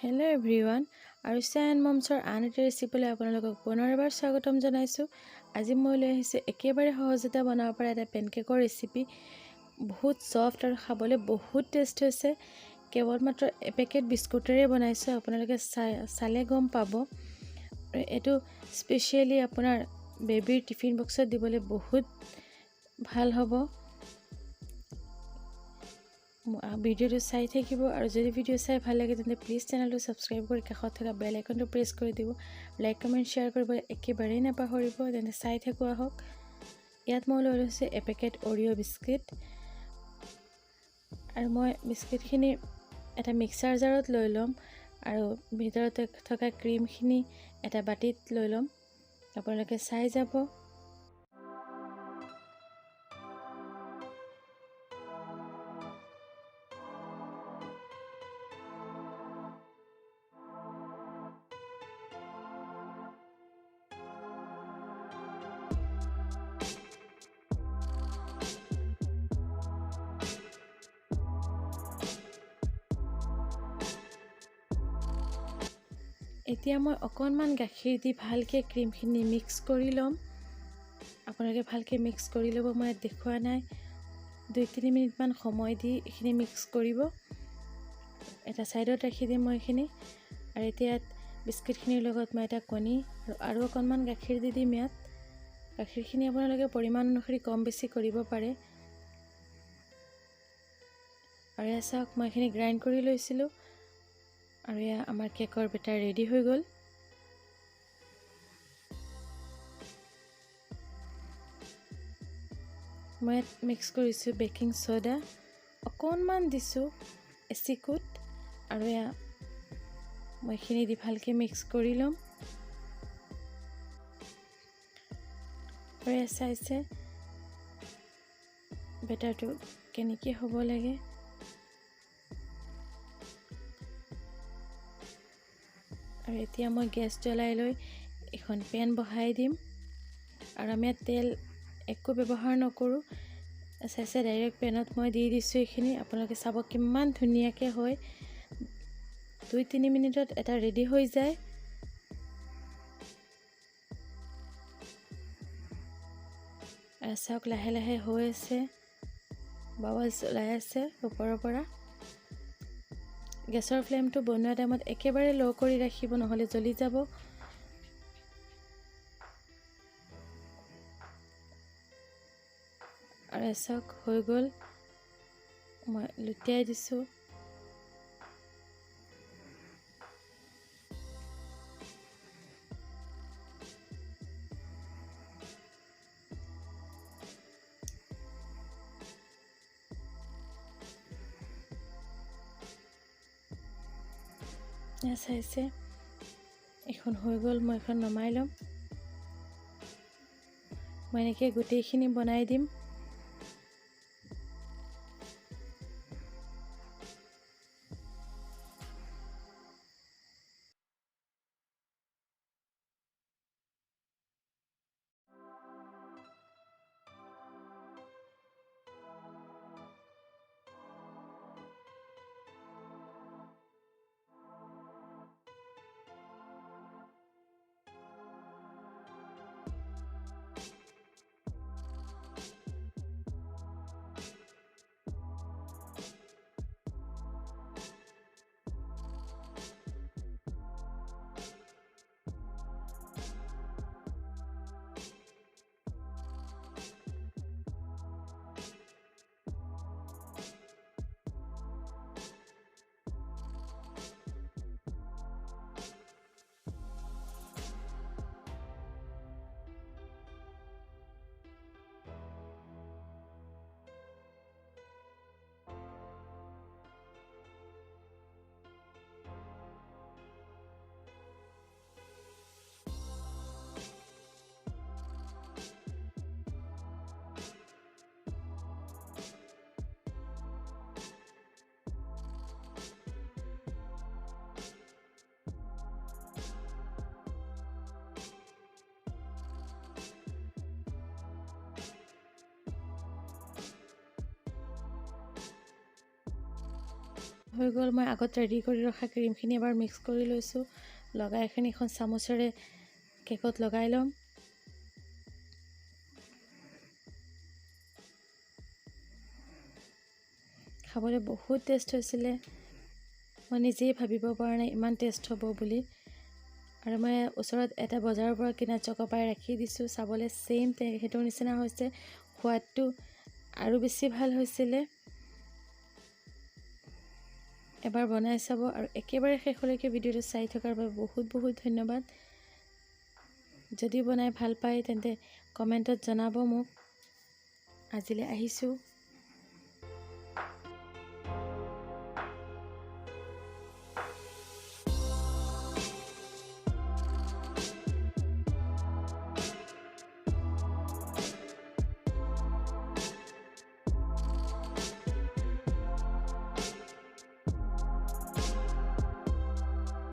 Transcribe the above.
Hello everyone, Arusha and Momsৰ আন এটা ৰেচিপিলৈ আপোনালোকক পুনৰ এবাৰ স্বাগতম জনাইছোঁ। আজি মই লৈ আহিছোঁ একেবাৰে সহজতে বনাব পৰা এটা পেনকেকৰ ৰেচিপি। বহুত সফট আৰু খাবলৈ বহুত টেষ্ট হৈছে। কেৱল মাত্ৰ এপেকেট বিস্কুটেৰে বনাইছোঁ, আপোনালোকে চালে গম পাব। এইটো স্পেচিয়েলি আপোনাৰ বেবিৰ টিফিন বক্সত দিবলৈ বহুত ভাল হ'ব। ভিডিওটো চাই থাকিব আৰু যদি ভিডিও চাই ভাল লাগে তেন্তে প্লিজ চেনেলটো ছাবস্ক্ৰাইব কৰি কাষত থকা বেল আইকনটো প্ৰেছ কৰি দিব। লাইক কমেণ্ট শ্বেয়াৰ কৰিব একেবাৰেই নাপাহৰিব। তেন্তে চাই থাকোঁ আহক। ইয়াত মই লৈ লৈছোঁ এপেকেট অৰিঅ' বিস্কিট আৰু মই বিস্কিটখিনি এটা মিক্সাৰ জাৰত লৈ ল'ম আৰু ভিতৰতে থকা ক্ৰীমখিনি এটা বাটিত লৈ ল'ম। আপোনালোকে চাই যাব। এতিয়া মই অকণমান গাখীৰ দি ভালকৈ ক্ৰীমখিনি মিক্স কৰি ল'ম। আপোনালোকে ভালকৈ মিক্স কৰি ল'ব। মই ইয়াত দেখুওৱা নাই, 2-3 মিনিটমান সময় দি এইখিনি মিক্স কৰিব। এটা ছাইডত ৰাখি দিম মই এইখিনি। আৰু এতিয়া ইয়াত বিস্কিটখিনিৰ লগত মই এটা কণী আৰু অকণমান গাখীৰ দি দিম। ইয়াত গাখীৰখিনি আপোনালোকে পৰিমাণ অনুসৰি কম বেছি কৰিব পাৰে। আৰু এয়া চাওক, মই এইখিনি গ্ৰাইণ্ড কৰি লৈছিলোঁ আৰু এয়া আমাৰ কেকৰ বেটাৰ ৰেডি হৈ গ'ল। মই ইয়াত মিক্স কৰিছোঁ বেকিং ছ'ডা, অকণমান দিছোঁ এচিকুট আৰু এয়া মই এইখিনি দি ভালকৈ মিক্স কৰি ল'ম। আৰু এয়া চাইছে বেটাৰটো কেনেকৈ হ'ব লাগে। আৰু এতিয়া মই গেছ জ্বলাই লৈ এখন পেন বহাই দিম আৰু আমি ইয়াত তেল একো ব্যৱহাৰ নকৰোঁ। চাইছে ডাইৰেক্ট পেনত মই দি দিছোঁ এইখিনি। আপোনালোকে চাব কিমান ধুনীয়াকৈ হয়। 2-3 মিনিটত এটা ৰেডি হৈ যায়। আৰু চাওক লাহে লাহে হৈ আছে, বাবলছ ওলাই আছে ওপৰৰ পৰা। গেছৰ ফ্লেমটো বনোৱা টাইমত একেবাৰে ল' কৰি ৰাখিব, নহ'লে জ্বলি যাব। আৰু চাওক হৈ গ'ল, মই লুটিয়াই দিছোঁ। চাইছে এখন হৈ গ'ল, মই এখন নমাই ল'ম। মই এনেকৈ গোটেইখিনি বনাই দিম। হৈ গ'ল। মই আগত ৰেডি কৰি ৰখা ক্ৰীমখিনি এবাৰ মিক্স কৰি লৈছোঁ। লগাই এইখিনি এখন চামুচেৰে কেকত লগাই ল'ম। খাবলৈ বহুত টেষ্ট হৈছিলে। মই নিজেই ভাবিব পৰা নাই ইমান টেষ্ট হ'ব বুলি। আৰু মই ওচৰত এটা বজাৰৰ পৰা কিনা চক'পাই ৰাখি দিছোঁ। চাবলৈ ছেইম সেইটোৰ নিচিনা হৈছে। সোৱাদটো আৰু বেছি ভাল হৈছিলে। এবাৰ বনাই চাব আৰু একেবাৰে শেষলৈকে ভিডিঅ'টো চাই থকাৰ বাবে বহুত বহুত ধন্যবাদ। যদি বনাই ভাল পায় তেন্তে কমেণ্টত জনাব মোক। আজিলৈ আহিছোঁ।